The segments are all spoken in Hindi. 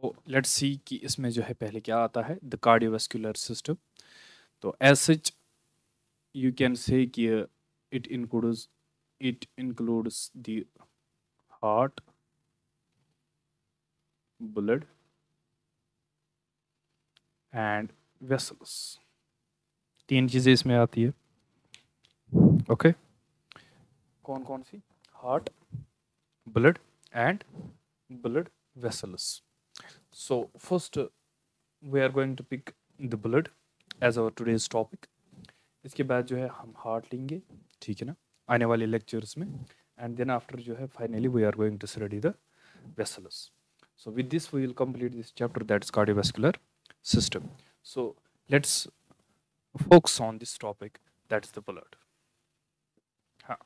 तो लेट्स सी कि इसमें जो है पहले क्या आता है द कार्डियोवास्कुलर सिस्टम। तो as such you can say कि it includes the heart, blood and vessels. तीन चीज़ें इसमें आती है। ओके, कौन कौन सी? Heart, blood and blood vessels. So first we are going to pick the blood as our today's topic. इसके बाद जो है हम हार्ट लेंगे, ठीक है ना, आने वाले लेक्चर्स में। एंड देन आफ्टर जो है finally we are going to study the vessels. So with this we will complete this chapter, that is cardiovascular system. So let's focus on this topic, that is the blood. हाँ,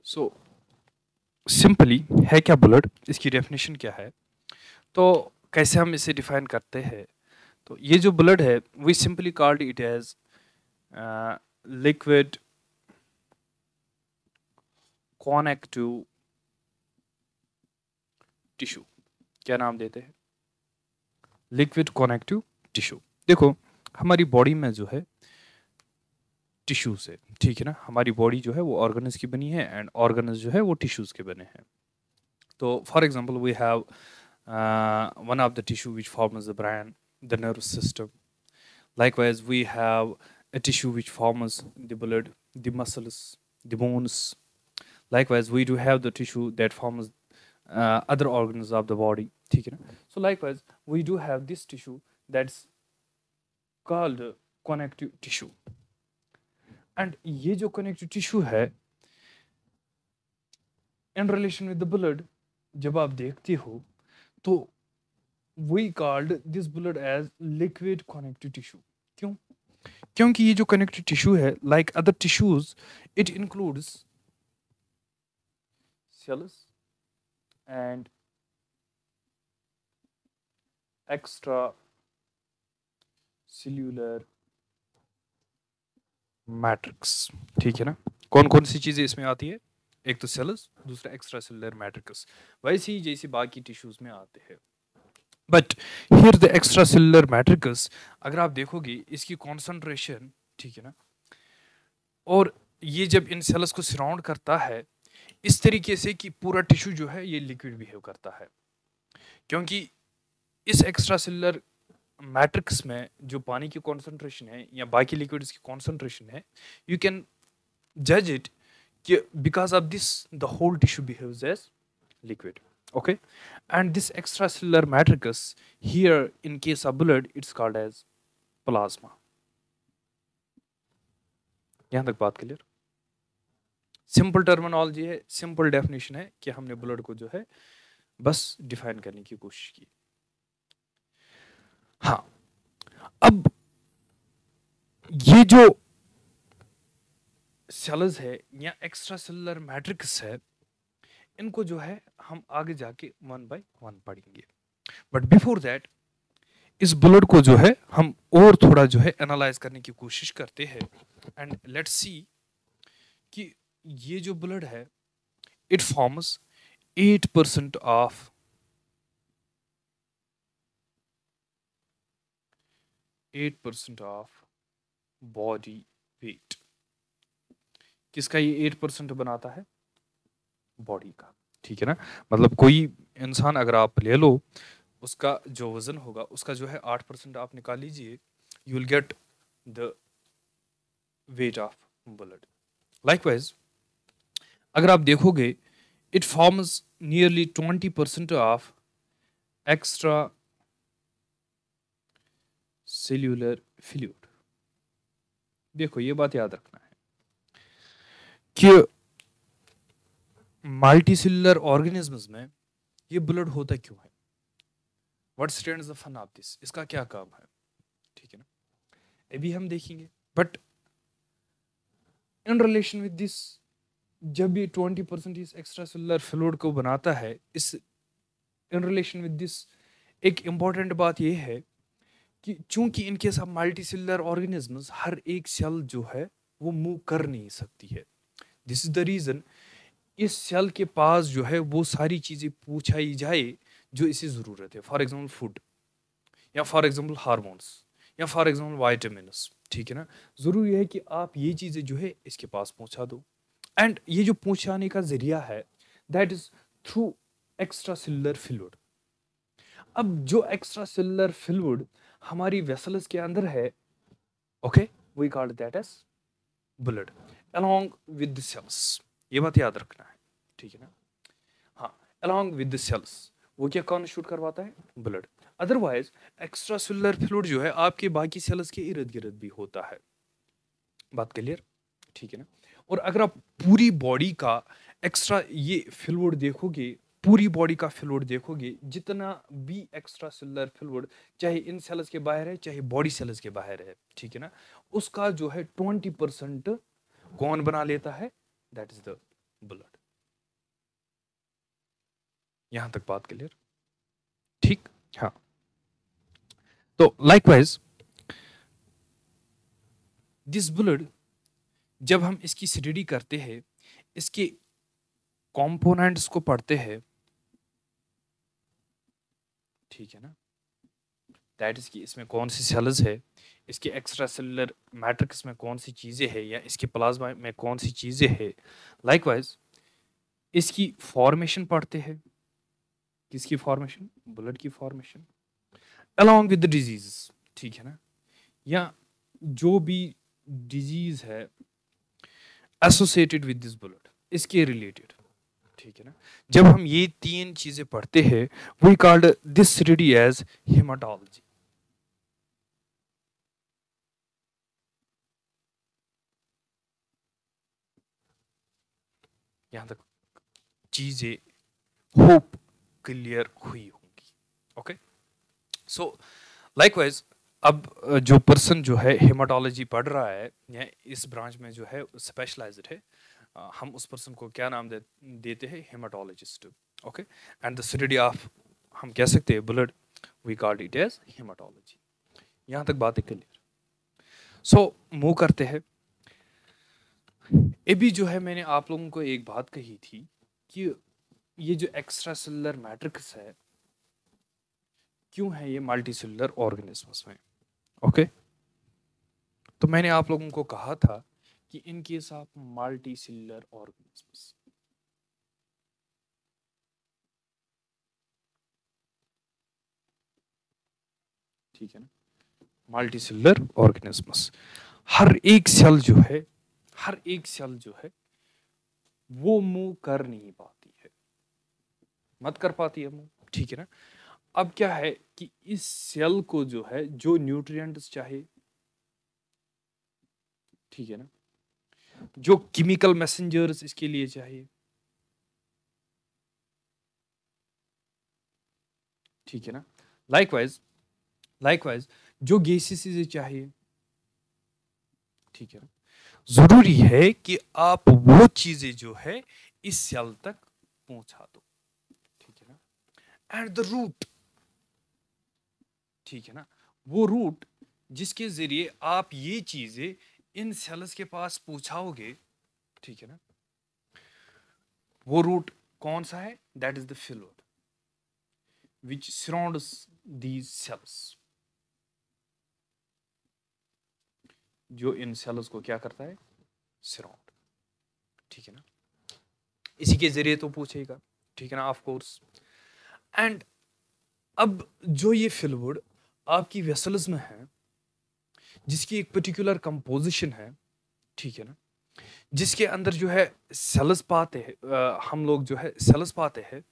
so सिंपली है क्या ब्लड, इसकी डेफिनेशन क्या है, तो कैसे हम इसे डिफाइन करते हैं। तो ये जो ब्लड है we simply called it as liquid connective tissue. क्या नाम देते हैं? Liquid connective tissue. देखो हमारी बॉडी में जो है टिश्यू से, ठीक है ना, हमारी बॉडी जो है वो ऑर्गन्स की बनी है एंड ऑर्गन्स जो है वो टिश्यूज के बने हैं। तो for example we have one of the tissue which forms the brain, the nerve system. Likewise, we have a tissue which forms the blood, the muscles, the bones. Likewise, we do have the tissue that forms other organs of the body. ठीक है ना? So likewise, we do have this tissue that's called connective tissue. And ये जो connective tissue है in relation with the blood, जब आप देखते हो तो we called this blood as liquid connective tissue. क्यों? क्योंकि ये जो connective tissue है like other tissues, it includes cells and extra cellular matrix. ठीक है ना, कौन कौन सी चीज़ें इसमें आती है? एक तो सेल्स, दूसरा एक्स्ट्रा सेलुलर मैट्रिक्स, वैसे ही जैसे बाकी टिश्यूज में आते हैं। But here the extra cellular matrix, अगर आप देखोगे इसकी कॉन्सेंट्रेशन, ठीक है ना, और ये जब इन सेल्स को सराउंड करता है इस तरीके से कि पूरा टिश्यू जो है ये लिक्विड बिहेव करता है, क्योंकि इस एक्स्ट्रा सेलुलर मैट्रिक्स में जो पानी की कॉन्सेंट्रेशन है या बाकी लिक्विड्स की कॉन्सेंट्रेशन है, यू कैन जज इट कि because of this the whole tissue behaves as liquid. Okay, and this extracellular matrix here in case of blood it's called as plasma. यहाँ तक बात क्लियर? सिंपल टर्मिनोलॉजी है, सिंपल डेफिनेशन है कि हमने ब्लड को जो है बस डिफाइन करने की कोशिश की। हाँ, अब ये जो सेल्स है या एक्स्ट्रा सेलुलर मैट्रिक्स है, इनको जो है हम आगे जाके वन बाय वन पढ़ेंगे। बट बिफोर दैट इस ब्लड को जो है हम और थोड़ा जो है एनालाइज करने की कोशिश करते हैं एंड लेट्स सी कि ये जो ब्लड है it forms 8% of 8% of body weight. किसका ये 8% बनाता है? बॉडी का। ठीक है ना, मतलब कोई इंसान अगर आप ले लो उसका जो वजन होगा उसका जो है 8% आप निकाल लीजिए, you will get the weight of blood. Likewise अगर आप देखोगे it forms nearly 20% of extra cellular fluid. देखो ये बात याद रखना है कि मल्टीसेलुलर ऑर्गेनिजम्स में ये ब्लड होता क्यों है, what stands the fun of this, इसका क्या काम है, ठीक है ना, अभी हम देखेंगे। But in relation with this, जब ये 20% इस एक्स्ट्रा सेलुलर फ्लूइड को बनाता है, इस इन रिलेशन विद दिस एक इंपॉर्टेंट बात ये है कि चूंकि इनके सब मल्टी सेलुलर ऑर्गेनिजम्स हर एक सेल जो है वो मूव कर नहीं सकती है, दिस इज द रीजन इस सेल के पास जो है वो सारी चीजें पूछाई जाए जो इसे जरूरत है, फॉर एग्जाम्पल फूड, या फॉर एग्जाम्पल हार्मोन्स, या फॉर एग्जाम्पल वाइटामिन्स, ठीक है ना। जरूरी है कि आप ये चीजें जो है इसके पास पहुंचा दो। एंड ये जो पहुंचाने का जरिया है that is through extra cellular fluid. अब जो एक्स्ट्रा सेलुलर फ्लूइड हमारी वेसल्स के अंदर है, okay, we called that as blood along with the cells। ये बात याद रखना है, ठीक है ना। हाँ, along with the cells वो क्या कॉन्स्टिट्यूट करवाता है, blood. Otherwise extra cellular fluid जो है आपके बाकी सेल्स के इर्द गिर्द भी होता है। बात क्लियर, ठीक है ना। और अगर आप पूरी बॉडी का एक्स्ट्रा ये फ्लूइड देखोगे, पूरी बॉडी का फ्लूइड देखोगे, जितना भी एक्स्ट्रा सेलुलर फ्लूइड चाहे इन सेल्स के बाहर है चाहे बॉडी सेल्स के बाहर है, ठीक है ना, उसका जो है 20% कौन बना लेता है, दैट इज द ब्लड। यहां तक बात क्लियर, ठीक। हाँ, तो लाइकवाइज दिस ब्लड, जब हम इसकी स्टडी करते हैं, इसके कंपोनेंट्स को पढ़ते हैं, ठीक है ना, दैट इज कि इसमें कौन सी सेल्स है, इसके एक्स्ट्रा सेलुलर मैट्रिक्स में कौन सी चीजें हैं, या इसके प्लाज्मा में कौन सी चीजें हैं। लाइकवाइज इसकी फॉर्मेशन पढ़ते हैं, किसकी फॉर्मेशन, ब्लड की formation along with the diseases, ठीक है ना, या जो भी डिजीज है एसोसिएटेड विद दिस ब्लड, इसके रिलेटेड, ठीक है ना। जब हम ये तीन चीजें पढ़ते हैं we called this study as haematology. यहां तक चीजें होप क्लियर हुई होंगी, ओके। सो लाइकवाइज अब जो पर्सन जो है हेमाटोलॉजी पढ़ रहा है या इस ब्रांच में जो है स्पेशलाइज्ड है, हम उस पर्सन को क्या नाम देते हैं, haematologist, okay. And the study of, हम कह सकते हैं blood, we called it as haematology. यहां तक बात है क्लियर। सो मूव करते हैं। अभी जो है मैंने आप लोगों को एक बात कही थी कि ये जो एक्स्ट्रा सेलुलर मैट्रिक्स है, क्यों है ये मल्टी सेलुलर ऑर्गेनिजम्स में, ओके। तो मैंने आप लोगों को कहा था कि in case of multi cellular organisms, ठीक है ना, मल्टी सेलुलर ऑर्गेनिजम्स, हर एक सेल जो है, हर एक सेल जो है वो मूव कर नहीं पाती है, मत कर पाती है मूव, ठीक है ना। अब क्या है कि इस सेल को जो है जो न्यूट्रिएंट्स चाहिए, ठीक है ना, जो केमिकल मैसेंजर्स इसके लिए चाहिए, ठीक है ना, लाइकवाइज लाइकवाइज जो गैसेस चाहिए, ठीक है ना, जरूरी है कि आप वो चीजें जो है इस सेल तक पहुंचा दो, ठीक है ना। एट द रूट, ठीक है ना, वो रूट जिसके जरिए आप ये चीजें इन सेल्स के पास पहुंचाओगे, ठीक है ना, वो रूट कौन सा है, that is the fluid which surrounds these cells, जो इन सेल्स को क्या करता है, सराउंड, ठीक है ना, इसी के जरिए तो पूछेगा, ठीक है ना, ऑफ कोर्स। एंड अब जो ये फ्लूइड आपकी वेसल्स में है, जिसकी एक पर्टिकुलर कंपोजिशन है, ठीक है ना, जिसके अंदर जो है सेल्स पाते हैं, हम लोग जो है सेल्स पाते हैं,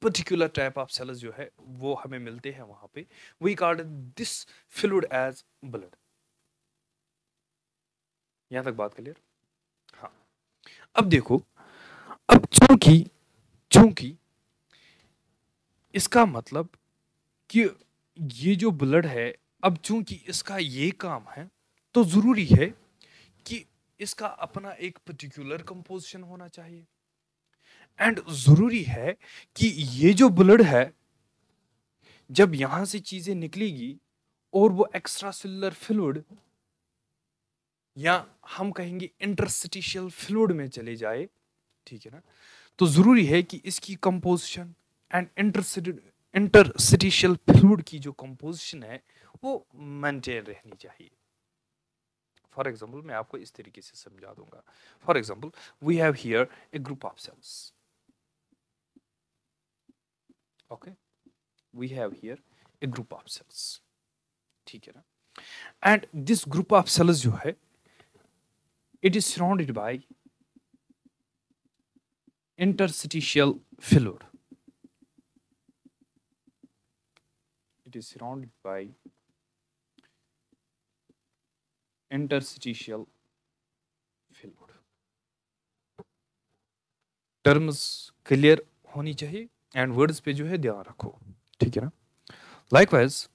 पर्टिकुलर टाइप ऑफ सेल्स जो है वो हमें मिलते हैं वहां पे, we called this fluid as blood. यहां तक बात क्लियर। हाँ, अब देखो, अब चूंकि चूंकि इसका मतलब कि ये जो ब्लड है, अब चूंकि इसका ये काम है, तो जरूरी है कि इसका अपना एक पर्टिकुलर कंपोजिशन होना चाहिए। एंड जरूरी है कि ये जो ब्लड है, जब यहां से चीजें निकलेगी और वो एक्स्ट्रा सेलुलर फ्लूइड, या हम कहेंगे इंटरस्टिशियल फ्लूइड में चले जाए, ठीक है ना, तो ज़रूरी है कि इसकी कंपोजिशन एंड इंटरस्टिशियल फ्लूइड की जो कंपोजिशन है वो मेंटेन रहनी चाहिए। फॉर एग्जाम्पल मैं आपको इस तरीके से समझा दूंगा। For example we have here a group of cells, okay, we have here a group of cells, ठीक है ना। And this group of cells जो है it is surrounded by interstitial fluid. It is surrounded by interstitial fluid. Terms clear होनी चाहिए एंड वर्ड्स पे जो है ध्यान रखो, ठीक है ना। लाइकवाइज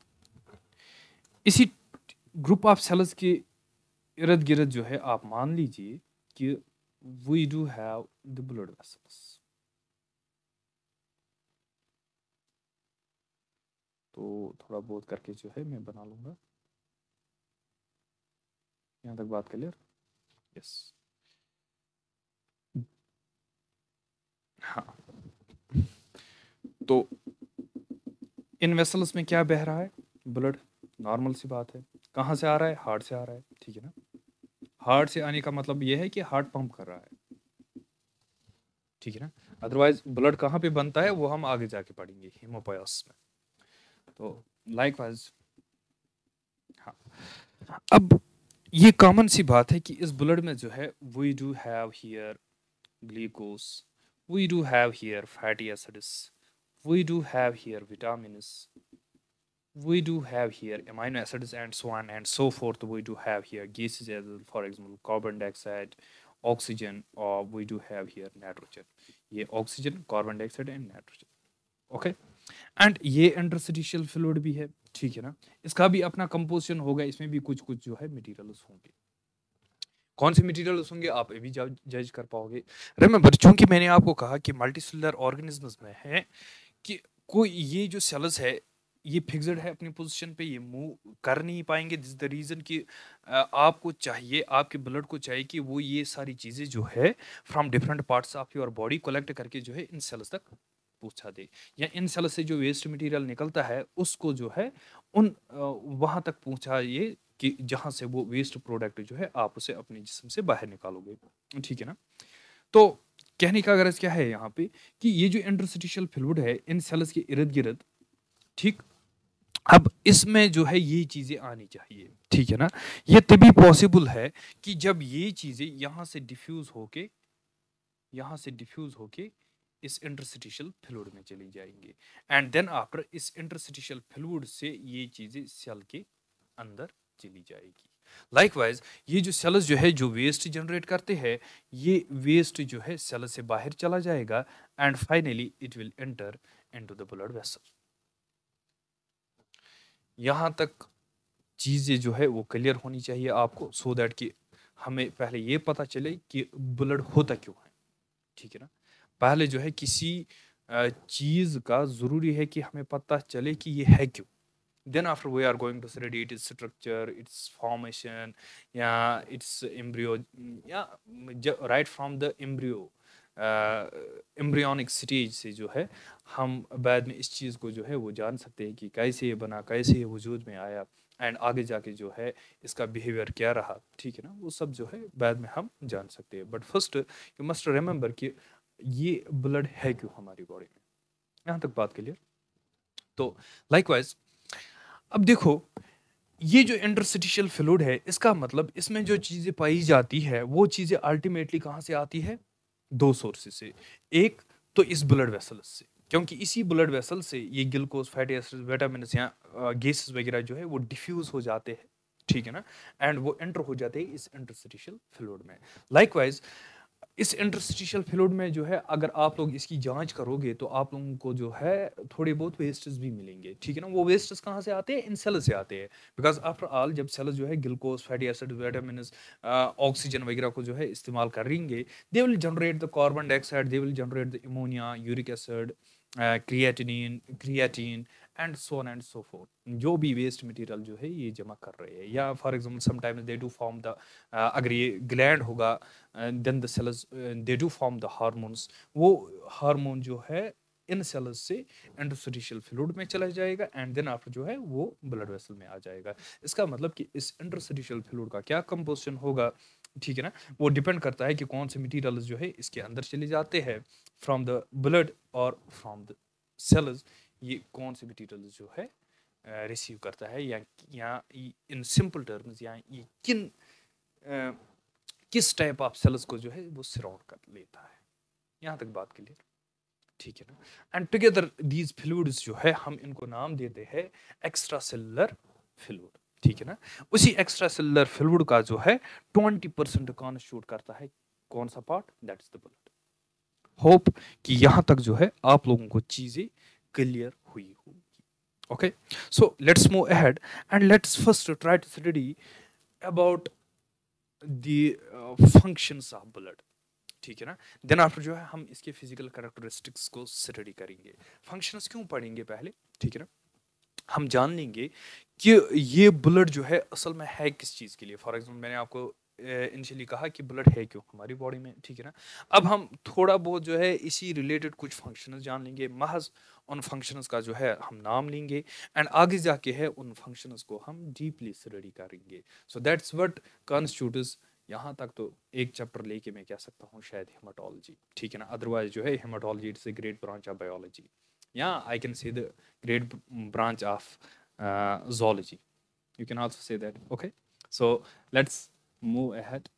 इसी ग्रुप ऑफ सेल्स के इर्द गिर्द जो है आप मान लीजिए कि we do have the blood vessels. तो थोड़ा बहुत करके जो है मैं बना लूंगा। यहाँ तक बात क्लियर? यस। हाँ, तो इन वेसल्स में क्या बह रहा है? ब्लड। नॉर्मल सी बात है। कहाँ से आ रहा है? हार्ट से आ रहा है, ठीक है ना। हार्ट से आने का मतलब ये है कि हार्ट पंप कर रहा है, ठीक है ना। अदरवाइज ब्लड कहाँ पे बनता है वो हम आगे जाके पढ़ेंगे हेमोपोएसिस में। तो लाइकवाइज हाँ, अब ये कॉमन सी बात है कि इस ब्लड में जो है we do have here glucose, we do have here fatty acids, we do have here vitamins, we do have here amino acids and so on and so forth. We do have here gases as well, for example carbon dioxide, oxygen, or we do have here nitrogen. ये oxygen, carbon dioxide and nitrogen, okay. And ये इंटरस्टिशियल फ्लूइड भी है, ठीक है ना। इसका भी अपना कंपोजिशन होगा, इसमें भी कुछ कुछ जो है मटेरियल्स होंगे। कौन से मटेरियल्स होंगे आप ये भी जज कर पाओगे। रिमेंबर, चूंकि मैंने आपको कहा कि मल्टीसेलुलर ऑर्गेनिजम्स में है कि कोई ये जो सेल्स है ये फिक्स्ड है अपनी पोजीशन पे, ये मूव कर नहीं पाएंगे। दिस द रीज़न कि आपको चाहिए, आपके ब्लड को चाहिए कि वो ये सारी चीज़ें जो है from different parts of your body collect करके जो है इन सेल्स तक पहुंचा दे, या इन सेल्स से जो वेस्ट मटेरियल निकलता है उसको जो है उन वहां तक पहुंचाइए कि जहां से वो वेस्ट प्रोडक्ट जो है आप उसे अपने जिस्म से बाहर निकालोगे, ठीक है ना। तो कहने का गरज क्या है यहाँ पे कि ये जो इंटरस्टिशियल फ्लूइड है इन सेल्स के इर्द गिर्द, ठीक, अब इसमें जो है ये चीजें आनी चाहिए, ठीक है ना। ये तभी पॉसिबल है कि जब ये चीजें यहाँ से डिफ्यूज होके इस इंटरस्टिशियल फ्लूइड में चली जाएंगे एंड देन आफ्टर इस इंटरस्टिशियल फ्लूइड से ये चीजें सेल के अंदर चली जाएगी। लाइकवाइज ये जो सेल्स जो है जो वेस्ट जनरेट करते हैं, ये वेस्ट जो है सेल से बाहर चला जाएगा and finally it will enter into the blood vessel. यहाँ तक चीज़ें जो है वो क्लियर होनी चाहिए आपको, सो दैट कि हमें पहले ये पता चले कि ब्लड होता क्यों है, ठीक है ना। पहले जो है किसी चीज़ का ज़रूरी है कि हमें पता चले कि ये है क्यों। Then after we are going to study its structure, its formation, yeah, its embryo, yeah, right from the embryo, embryonic stage से जो है हम बाद में इस चीज़ को जो है वो जान सकते हैं कि कैसे ये बना, कैसे ये वजूद में आया एंड आगे जाके जो है इसका बिहेवियर क्या रहा, ठीक है ना। वो सब जो है बाद में हम जान सकते हैं। But first you must remember कि ये ब्लड है क्यों हमारी बॉडी में। यहाँ तक बात क्लियर। तो लाइकवाइज अब देखो ये जो इंटरस्टिशियल फ्लूइड है इसका मतलब इसमें जो चीज़ें पाई जाती है वो चीज़ें अल्टीमेटली कहाँ से आती है? दो सोर्सेज से। एक तो इस ब्लड वेसल्स से, क्योंकि इसी ब्लड वेसल से ये ग्लूकोज, फैटी एसिड्स, विटामिन या गैसेस वगैरह जो है वो डिफ्यूज हो जाते हैं, ठीक है ना, एंड वो एंटर हो जाते हैं इस इंटरस्टिशियल फ्लूइड में। लाइकवाइज इस इंटरस्टिशियल फ्लूइड में जो है अगर आप लोग इसकी जांच करोगे तो आप लोगों को जो है थोड़े बहुत वेस्टेज भी मिलेंगे, ठीक है ना। वो वेस्टेज कहाँ से आते हैं? इन सेल से आते हैं, बिकॉज आफ्टर ऑल जब सेल जो है glucose, fatty acid, vitamin, oxygen वगैरह को जो है इस्तेमाल करेंगे, they will generate the carbon dioxide, they will generate the ammonia, uric acid, creatine and so on and so fourth, जो भी वेस्ट मटेरियल जो है ये जमा कर रहे हैं, या for example sometimes they do form the, अगर ये ग्लैंड होगा then the cells they do form the hormones, वो हार्मोन जो है इन सेल्स से इंटरस्टिशियल फ्लूइड में चला जाएगा एंड देन आफ्टर जो है वो ब्लड वेसल में आ जाएगा। इसका मतलब कि इस इंटरस्टिशियल फ्लूइड का क्या कंपोजिशन होगा, ठीक है ना, वो डिपेंड करता है कि कौन से मटेरियल्स जो है इसके अंदर चले जाते हैं फ्रॉम द ब्लड और फ्रॉम द सेल्स, ये कौन से मटेरियल्स जो है रिसीव करता है, या इन सिंपल टर्म्स या ये किस टाइप ऑफ सेल्स को जो है वो सराउंड कर लेता है। यहाँ तक बात क्लियर, ठीक है ना। एंड टुगेदर दीज फ्लूइड्स जो है हम इनको नाम देते हैं एक्स्ट्रा सेलुलर फ्लूइड, ठीक है ना। उसी एक्स्ट्रा सेलुलर फ्लूइड का जो है 20% कॉन्स्टिट्यूट करता है कौन सा part, that is the blood. Hope कि यहां तक जो है आप लोगों को चीजें क्लियर हुई होगी। Okay, so let's move ahead and let's first try to study about the functions of blood, ठीक है ना। देन आफ्टर जो है हम इसके फिजिकल कैरेक्टरिस्टिक्स को स्टडी करेंगे। फंक्शंस क्यों पढ़ेंगे पहले, ठीक है ना, हम जान लेंगे कि ये ब्लड जो है असल में है किस चीज़ के लिए। फॉर एग्जाम्पल मैंने आपको इनिशियली कहा कि ब्लड है क्यों हमारी बॉडी में, ठीक है ना। अब हम थोड़ा बहुत जो है इसी रिलेटेड कुछ फंक्शंस जान लेंगे, महज उन फंक्शंस का जो है हम नाम लेंगे एंड आगे जाके है उन फंक्शंस को हम डीपली स्टडी करेंगे। सो दैट्स व्हाट कॉन्स्टिट्यूट्स, यहाँ तक तो एक चैप्टर लेके मैं कह सकता हूँ शायद हेमाटोलॉजी, ठीक है ना। अदरवाइज जो है haematology it's a great branch of biology, या I can say the great branch of zoology, you can also say that. Okay, so let's move ahead.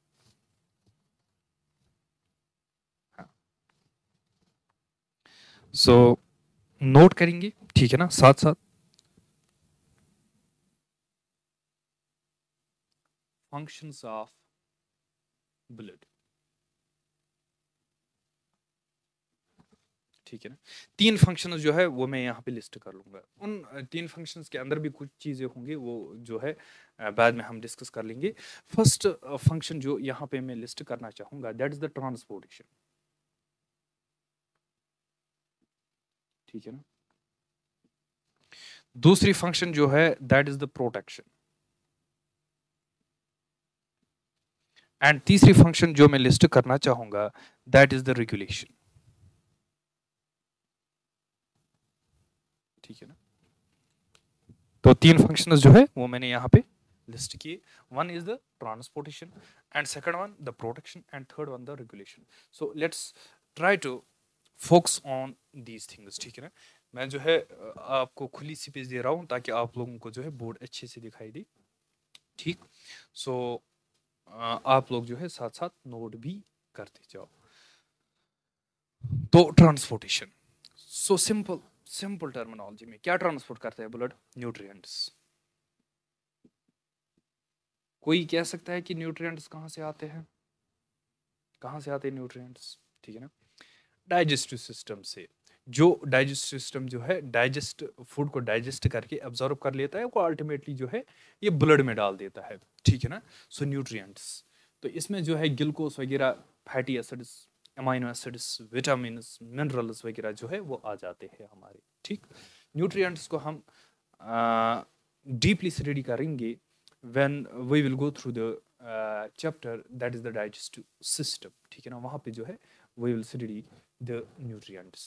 So note करेंगे, ठीक है ना, साथ साथ functions of blood, ठीक है ना। तीन फंक्शंस जो है वो मैं यहाँ पे लिस्ट कर लूंगा। उन तीन फंक्शंस के अंदर भी कुछ चीज़ें होंगी वो जो है बाद में हम डिस्कस कर लेंगे। फर्स्ट फंक्शन जो यहाँ पे मैं लिस्ट करना चाहूँगा दैट इज द ट्रांसपोर्टेशन, ठीक है ना। दूसरी फंक्शन जो है that is the protection, and तीसरी फंक्शन जो मैं लिस्ट करना चाहूंगा दैट इज द रेगुलेशन, ठीक है ना। तो तीन फंक्शंस जो है वो मैंने यहाँ पे लिस्ट किए। One is the transportation and second one the protection and third one the regulation. So let's try to focus on these things, ठीक है ना। मैं जो है आपको खुली सी पेज दे रहा हूँ ताकि आप लोगों को जो है बोर्ड अच्छे से दिखाई दे, ठीक। सो आप लोग जो है साथ साथ नोट भी करते जाओ। तो ट्रांसपोर्टेशन, सो सिंपल टर्मिनोलॉजी में क्या ट्रांसपोर्ट करता है ब्लड, न्यूट्रिएंट्स। कोई कह सकता है कि न्यूट्रिएंट्स कहाँ से आते हैं, कहाँ से आते हैं न्यूट्रिएंट्स, ठीक है ना। डाइजेस्टिव सिस्टम से। जो डाइजेस्टिव सिस्टम जो है डाइजेस्ट फूड को डाइजेस्ट करके एब्जॉर्ब कर लेता है, वो अल्टीमेटली जो है ये ब्लड में डाल देता है, ठीक है ना। सो न्यूट्रिएंट्स, तो इसमें जो है ग्लूकोज वगैरह, fatty acids, amino acids, vitamin, minerals वगैरह जो है वो आ जाते हैं हमारे, ठीक। न्यूट्रिएंट्स को हम डीपली स्टडी करेंगे when we will go through the chapter that is the digestive system, ठीक है ना। वहाँ पे जो है we will study the nutrients,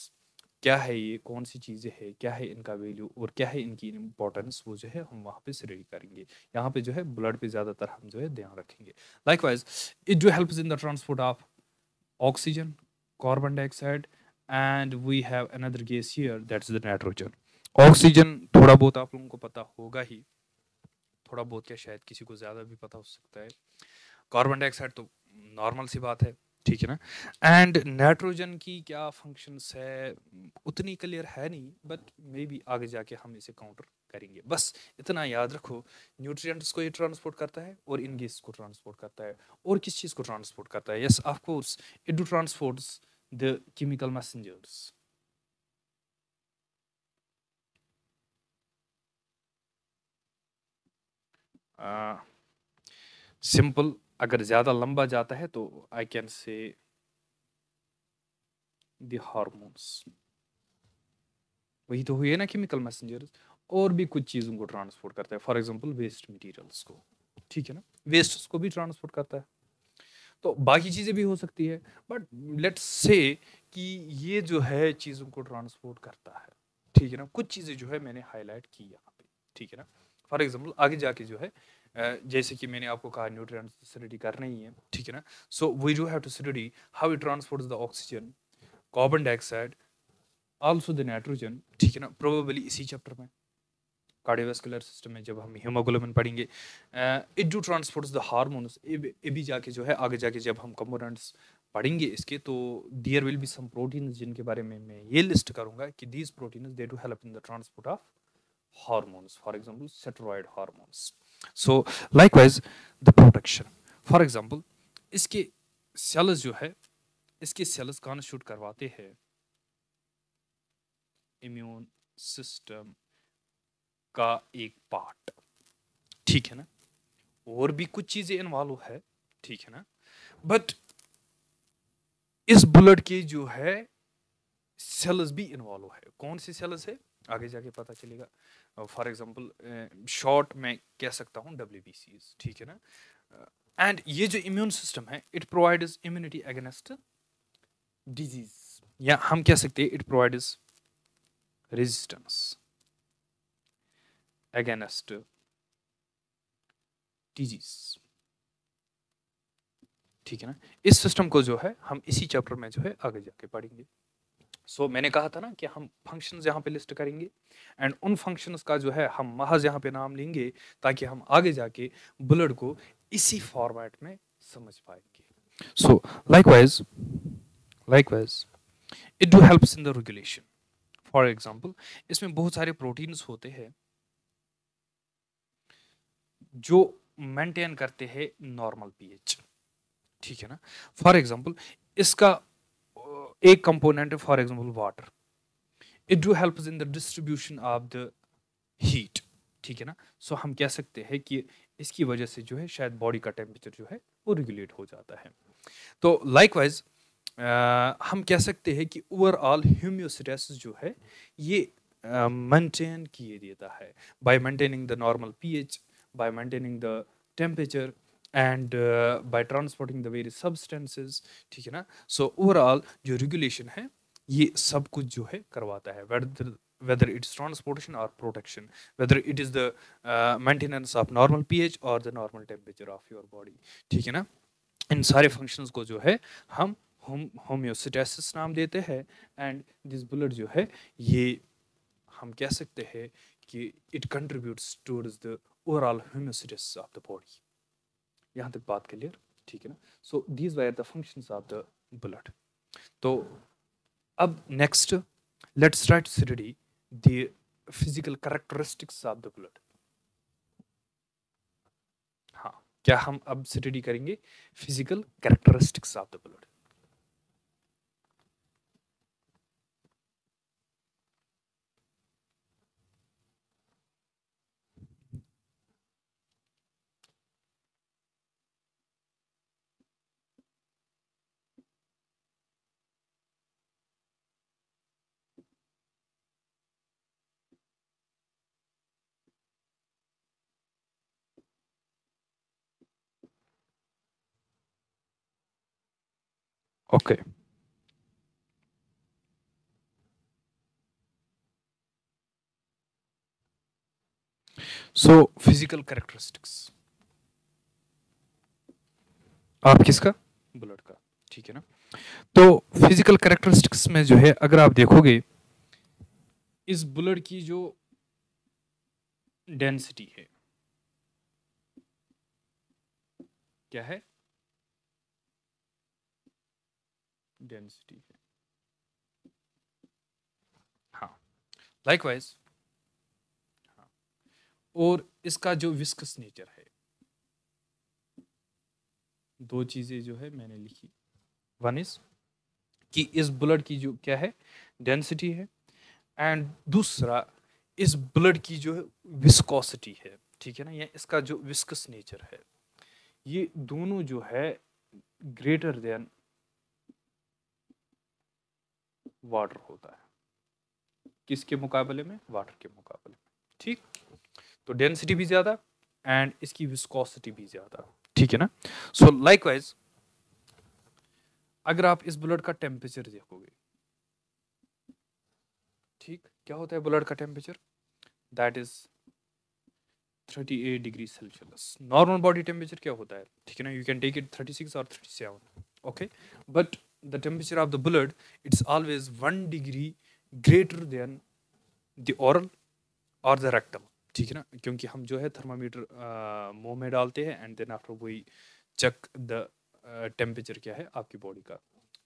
क्या है ये, कौन सी चीज़ें हैं, क्या है इनका वैल्यू और क्या है इनकी इंपॉर्टेंस, वो जो है हम वहाँ पे स्टडी करेंगे। यहाँ पे जो है ब्लड पे ज़्यादातर हम जो है ध्यान रखेंगे। लाइकवाइज इट जो helps in the transport of oxygen, carbon dioxide and we have another gas here that's the nitrogen. Oxygen थोड़ा बहुत आप लोगों को पता होगा ही, थोड़ा बहुत क्या शायद किसी को ज़्यादा भी पता हो सकता है। कार्बन डाइऑक्साइड तो नॉर्मल सी बात है, ठीक है ना। एंड नाइट्रोजन की क्या फंक्शंस है उतनी क्लियर है नहीं, बट मे बी आगे जाके हम इसे काउंटर करेंगे। बस इतना याद रखो, न्यूट्रिएंट्स को ये ट्रांसपोर्ट करता है और इन गैस को ट्रांसपोर्ट करता है। और किस चीज़ को ट्रांसपोर्ट करता है, yes of course it do transports the chemical messengers. Simple, अगर ज़्यादा लंबा जाता है तो आई कैन से द हार्मोन्स, वही तो हुई है ना केमिकल मैसेंजर्स। और भी कुछ चीज़ों को ट्रांसपोर्ट करता है, फॉर एग्जांपल वेस्ट मटेरियल्स को, ठीक है ना, वेस्ट को भी ट्रांसपोर्ट करता है। तो बाकी चीज़ें भी हो सकती है, बट लेट्स से कि ये जो है चीज़ों को ट्रांसपोर्ट करता है, ठीक है ना। कुछ चीज़ें जो है मैंने हाईलाइट की यहाँ पे, ठीक है ना। फॉर एग्जांपल आगे जाके जो है जैसे कि मैंने आपको कहा न्यूट्रिएंट्स स्टडी करना ही है, ठीक है ना। So we do have to study how it transports the oxygen, carbon dioxide, also the nitrogen, ठीक है ना, प्रोबेबली इसी चैप्टर में कार्डियोवास्कुलर सिस्टम में जब हम हीमोग्लोबिन पढ़ेंगे। It do transports the hormones, ये भी जाके जो है आगे जाके जब हम कंपोनेंट्स पढ़ेंगे इसके, तो there will be some proteins जिनके बारे में मैं ये लिस्ट करूंगा कि these proteins they do help in the transport of hormones, for example steroid hormones. So likewise the protection, for example इसके सेल्स जो है, इसके सेल्स कॉन्स्टिट्यूट करवाते हैं इम्यून सिस्टम का एक पार्ट, ठीक है ना। और भी कुछ चीजें इन्वॉल्व है, ठीक है ना, बट इस बुलेट की जो है सेल्स भी इन्वॉल्व है। कौन सी सेल्स है आगे जाके पता चलेगा। फॉर एग्जांपल शॉर्ट में कह सकता हूँ WBC, ठीक है ना। एंड ये जो इम्यून सिस्टम है it provides immunity against disease, या हम कह सकते हैं it provides resistance against disease, ठीक है ना। इस सिस्टम को जो है हम इसी चैप्टर में जो है आगे जाके पढ़ेंगे। सो मैंने कहा था ना कि हम फंक्शंस यहाँ पे लिस्ट करेंगे, एंड उन फंक्शंस का जो है हम महज यहाँ पे नाम लेंगे ताकि हम आगे जाके बुलेट को इसी फॉर्मेट में समझ पाएंगे। सो likewise likewise it do helps in the regulation. For example इसमें बहुत सारे प्रोटीन्स होते हैं जो मेंटेन करते हैं नॉर्मल पीएच, ठीक है ना। फॉर एग्जांपल इसका एक कंपोनेंट है for example water, it do helps in the distribution of the heat, ठीक है ना। सो हम कह सकते हैं कि इसकी वजह से जो है शायद बॉडी का टेम्परेचर जो है वो रेगुलेट हो जाता है। तो लाइकवाइज हम कह सकते हैं कि ओवरऑल होम्योस्टेसिस जो है ये मेंटेन किए देता है by maintaining the normal pH, by maintaining the temperature, and by transporting the various substances, ठीक है ना। सो ओवरऑल जो रेगुलेशन है ये सब कुछ जो है करवाता है, whether it's transportation or protection, whether it is the maintenance of normal pH or the normal temperature of your body, ठीक है ना। इन सारे फंक्शंस को जो है हम होम्योस्टेसिस नाम देते हैं, एंड दिस बुलेट जो है ये हम कह सकते हैं कि it contributes towards the overall homeostasis of the body. यहाँ तक बात क्लियर, ठीक है ना। So these were the functions of the blood. तो अब next let's try to study the physical characteristics of the blood. हाँ, क्या हम अब स्टडी करेंगे physical characteristics of the blood. Okay, so physical characteristics आप किसका, बुलेट का, ठीक है ना। तो फिजिकल कैरेक्टरिस्टिक्स में जो है अगर आप देखोगे इस बुलेट की जो डेंसिटी है क्या है, डेंसिटी है, हाँ, लाइकवाइज, हाँ, और इसका जो विस्कस नेचर है, दो चीजें जो है मैंने लिखी, वन इज कि इस बुलेट की जो क्या है डेंसिटी है, एंड दूसरा इस ब्लड की जो विस्कोसिटी है, ठीक है ना, या इसका जो विस्कस नेचर है, ये दोनों जो है ग्रेटर देन वाटर होता है, किसके मुकाबले में? वाटर के मुकाबले में। ठीक, तो डेंसिटी भी ज़्यादा एंड इसकी विस्कोसिटी भी ज़्यादा, ठीक है ना। सो लाइकवाइज अगर आप इस ब्लड का टेम्परेचर देखोगे, ठीक, क्या होता है ब्लड का temperature? That is 38 degree Celsius. Normal body temperature क्या होता है? ठीक है ना, यू कैन टेक इट 36 और 37, okay, but the temperature of the blood it's always 1 degree greater than the oral और द रेक्टम, ठीक है ना, क्योंकि हम जो है थर्मामीटर मुंह में डालते हैं and then after we check the temperature क्या है आपकी बॉडी का,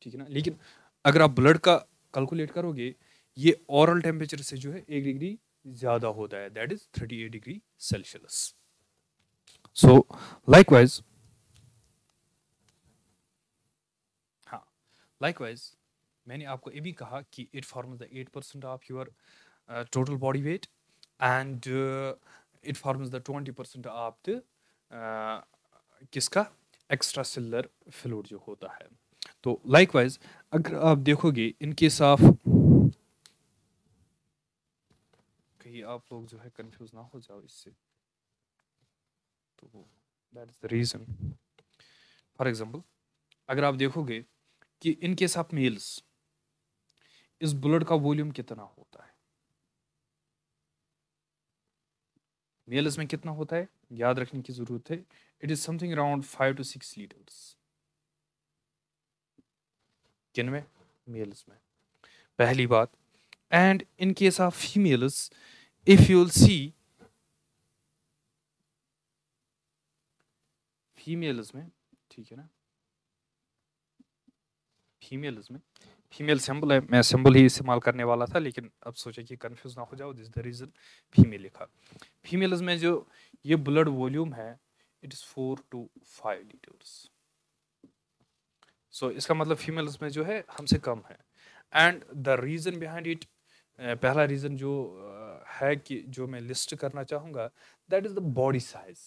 ठीक है ना। लेकिन अगर आप ब्लड का कैलकुलेट करोगे, ये ओरल टेम्परेचर से जो है 1 डिग्री ज़्यादा होता है, that is 38 degree Celsius. So likewise, हाँ, लाइकवाइज मैंने आपको ये भी कहा कि it forms the 8% of your total body weight and it forms the 20% of the किसका? एक्स्ट्रा सेलुलर फ्लूइड जो होता है। तो लाइकवाइज अगर आप देखोगे इन केस ऑफ, कहीं आप लोग जो है कंफ्यूज ना हो जाओ इससे, तो that is the reason. For example अगर आप देखोगे कि इन केस ऑफ मेल्स इस ब्लड का वॉल्यूम कितना होता है, मेल्स में कितना होता है याद रखने की जरूरत है, it is something around 5 to 6 litres. किन में? मेल्स में, पहली बात। And in case of females if you will see, females में, ठीक है ना, फीमेल्स में, फीमेल सिंबल है, मैं सिंबल ही इस्तेमाल करने वाला था लेकिन अब सोचा कि कंफ्यूज ना हो जाओ, दिस द रीजन फीमेल लिखा। फीमेल्स में जो ये ब्लड वॉल्यूम है इट इज 4 to 5 लीटर्स। सो इसका मतलब फीमेल्स में जो है हमसे कम है। And the reason behind it, पहला रीजन जो है कि जो मैं लिस्ट करना चाहूंगा, that is the body size,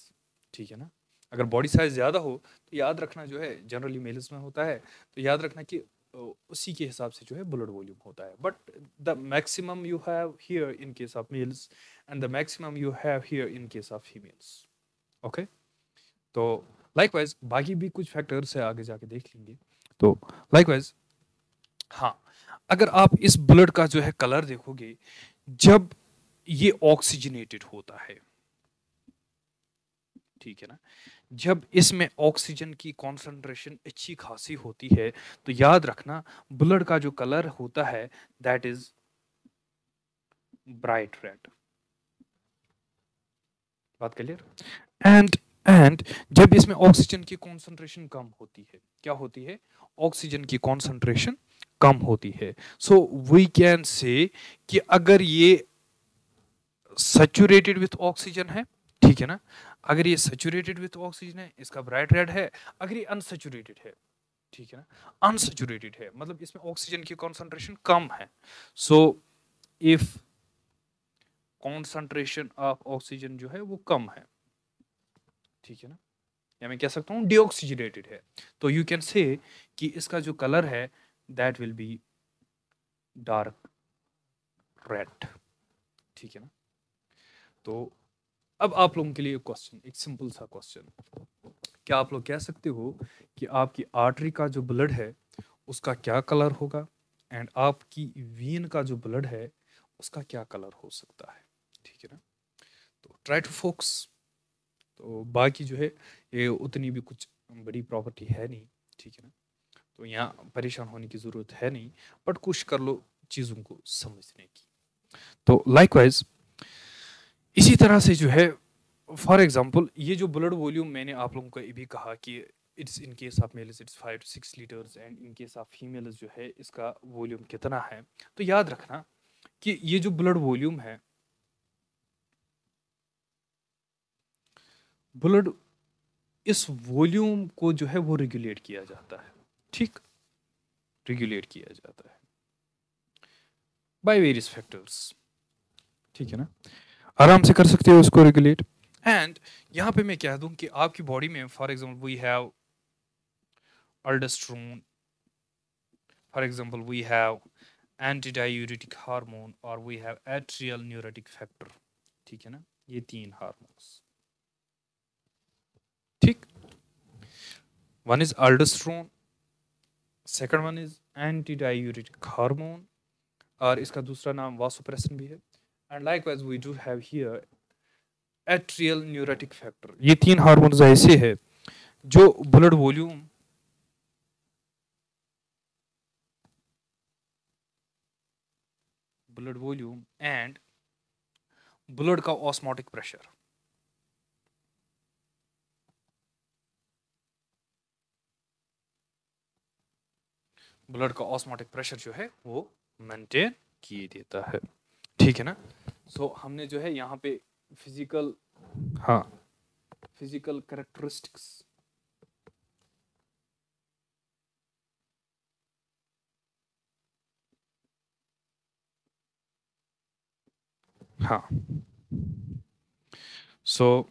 ठीक है ना। अगर बॉडी साइज ज़्यादा हो तो याद रखना जो है जनरली मेल्स में होता है, तो याद रखना कि उसी के हिसाब से जो है ब्लड वॉल्यूम होता है, but the maximum you have here in case of mails and the maximum you have here in case of females, okay. तो लाइकवाइज बाकी भी कुछ फैक्टर्स है, आगे जाके देख लेंगे। तो लाइकवाइज हाँ, अगर आप इस ब्लड का जो है कलर देखोगे, जब ये ऑक्सीजनेटेड होता है, ठीक है ना, जब इसमें ऑक्सीजन की कॉन्सेंट्रेशन अच्छी खासी होती है, तो याद रखना ब्लड का जो कलर होता है दैट इज ब्राइट रेड। बात क्लियर? एंड एंड जब इसमें ऑक्सीजन की कॉन्सेंट्रेशन कम होती है, क्या होती है? ऑक्सीजन की कॉन्सेंट्रेशन कम होती है। सो वी कैन से कि अगर ये सैचुरेटेड विथ ऑक्सीजन है, ठीक है ना, अगर ये सैचुरेटेड विथ ऑक्सीजन है इसका ब्राइट रेड है। अगर ये अनसैचुरेटेड है, ठीक है ना, अनसैचुरेटेड है मतलब इसमें ऑक्सीजन की कॉन्सेंट्रेशन कम है, so if concentration of oxygen जो है वो कम है, ठीक है ना, या मैं कह सकता हूँ डीऑक्सीजनेटेड है, तो यू कैन से कि इसका जो कलर है that will be dark red, ठीक है ना। तो अब आप लोगों के लिए क्वेश्चन, एक सिंपल सा क्वेश्चन, क्या आप लोग कह सकते हो कि आपकी आर्टरी का जो ब्लड है उसका क्या कलर होगा एंड आपकी वीन का जो ब्लड है उसका क्या कलर हो सकता है, ठीक है ना। तो ट्राई टू फोकस। तो बाकी जो है ये उतनी भी कुछ बड़ी प्रॉपर्टी है नहीं, ठीक है ना, तो यहाँ परेशान होने की ज़रूरत है नहीं, बट कोशिश कर लो चीज़ों को समझने की। तो लाइकवाइज इसी तरह से जो है फॉर एग्जांपल ये जो ब्लड वॉल्यूम मैंने आप लोगों को ये भी कहा कि it's in case of mails it's 5 to 6 litres and in case of females जो है इसका वॉल्यूम कितना है, तो याद रखना कि ये जो ब्लड वॉल्यूम है, ब्लड इस वॉल्यूम को जो है वो रेगुलेट किया जाता है, ठीक, रेगुलेट किया जाता है बाय वेरियस फैक्टर्स, ठीक है ना, आराम से कर सकते हो उसको रेगुलेट। एंड यहाँ पे मैं कह दूं कि आपकी बॉडी में for example we have aldosterone, for example we have antidiuretic hormone और we have atrial natriuretic factor. ठीक है ना, ये 3 हार्मोन्स। ठीक, one is aldosterone, second one is antidiuretic hormone और इसका दूसरा नाम वासोप्रेसिन भी है। And likewise we do have here atrial natriuretic factor. ये 3 हार्मोन्स ऐसे हैं जो ब्लड वॉल्यूम एंड ब्लड का ऑस्मोटिक प्रेशर, ब्लड का ऑस्मोटिक प्रेशर जो है वो मेंटेन किए देता है। ठीक है ना। सो हमने जो है यहाँ पे फिजिकल, हाँ, फिजिकल कैरेक्टरिस्टिक्स, हाँ, सो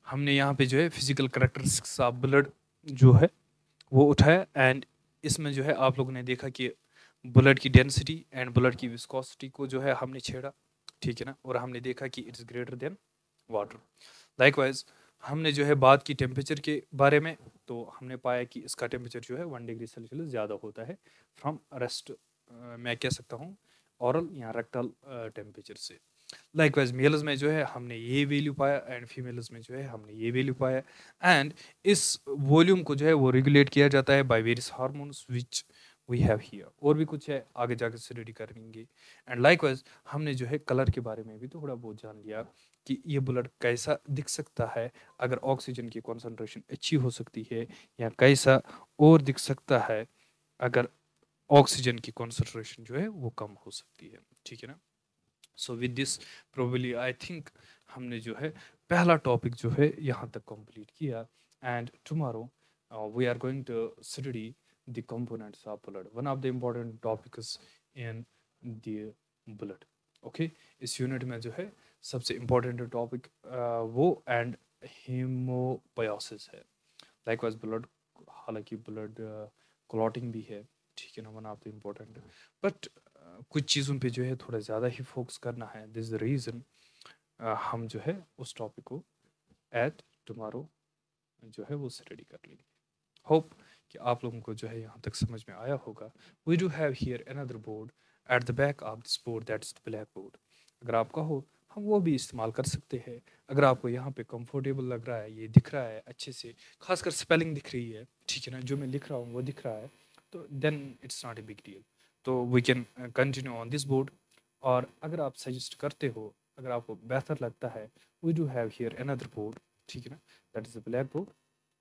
हमने यहाँ पे जो है फिजिकल कैरेक्टरिस्टिक्स ऑफ ब्लड जो है वो उठाया एंड इसमें जो है आप लोगों ने देखा कि ब्लड की डेंसिटी एंड ब्लड की विस्कोसिटी को जो है हमने छेड़ा। ठीक है ना, और हमने देखा कि it's greater than water. Likewise हमने जो है बात की टेम्परेचर के बारे में, तो हमने पाया कि इसका टेम्परेचर जो है 1 डिग्री सेल्सियस ज़्यादा होता है फ्रॉम रेस्ट, मैं कह सकता हूँ औरल या रेक्टल टेम्परेचर से। लाइकवाइज मेल्स में जो है हमने ये वैल्यू पाया एंड फीमेल्स में जो है हमने ये वैल्यू पाया एंड इस वॉल्यूम को जो है वो रेगुलेट किया जाता है by various hormones which we have here. और भी कुछ है, आगे जाकर स्टडी करेंगे। एंड लाइकवाइज हमने जो है कलर के बारे में भी थोड़ा बहुत जान लिया कि ये ब्लड कैसा दिख सकता है अगर ऑक्सीजन की कॉन्सेंट्रेशन अच्छी हो सकती है, या कैसा और दिख सकता है अगर ऑक्सीजन की कॉन्सेंट्रेशन जो है वो कम हो सकती है। ठीक है ना। So with this probably I think हमने जो है पहला टॉपिक जो है यहाँ तक कंप्लीट किया and tomorrow we are going to study the components of blood, one of the important topics in the blood. Okay, इस यूनिट में जो है सबसे इम्पोर्टेंट टॉपिक वो एंड हीमोपायोसिस है। लाइकवाइज ब्लड, हालांकि ब्लड क्लॉटिंग भी है। ठीक है ना, one of the important, but कुछ चीज़ों पे जो है थोड़ा ज़्यादा ही फोकस करना है। दिस द रीज़न हम जो है उस टॉपिक को एट टुमारो जो है वो स्टडी कर लेंगे। होप कि आप लोगों को जो है यहाँ तक समझ में आया होगा। We do have here another board at the back of this board, that's black board. अगर आप कहो हम वो भी इस्तेमाल कर सकते हैं। अगर आपको यहाँ पे कंफर्टेबल लग रहा है, ये दिख रहा है अच्छे से, खासकर स्पेलिंग दिख रही है, ठीक है ना, जो मैं लिख रहा हूँ वो दिख रहा है, तो then it's not a big deal. तो we can continue on this board. और अगर आप सजेस्ट करते हो, अगर आपको बेहतर लगता है, we do have here another board, ठीक है ना, that is the black board.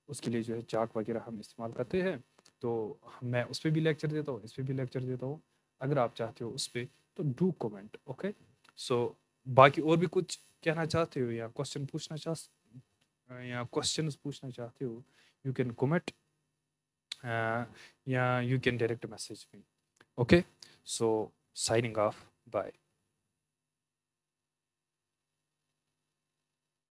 उसके लिए जो है चाक वगैरह हम इस्तेमाल करते हैं, तो मैं उस पर भी लेक्चर देता हूँ, इस पर भी लेक्चर देता हूँ। अगर आप चाहते हो उस पर, तो डू कमेंट। ओके, सो बाकी और भी कुछ कहना चाहते हो या क्वेश्चन पूछना या क्वेश्चंस पूछना चाहते हो, यू कैन कमेंट या you can direct message me. Okay, so signing off, bye.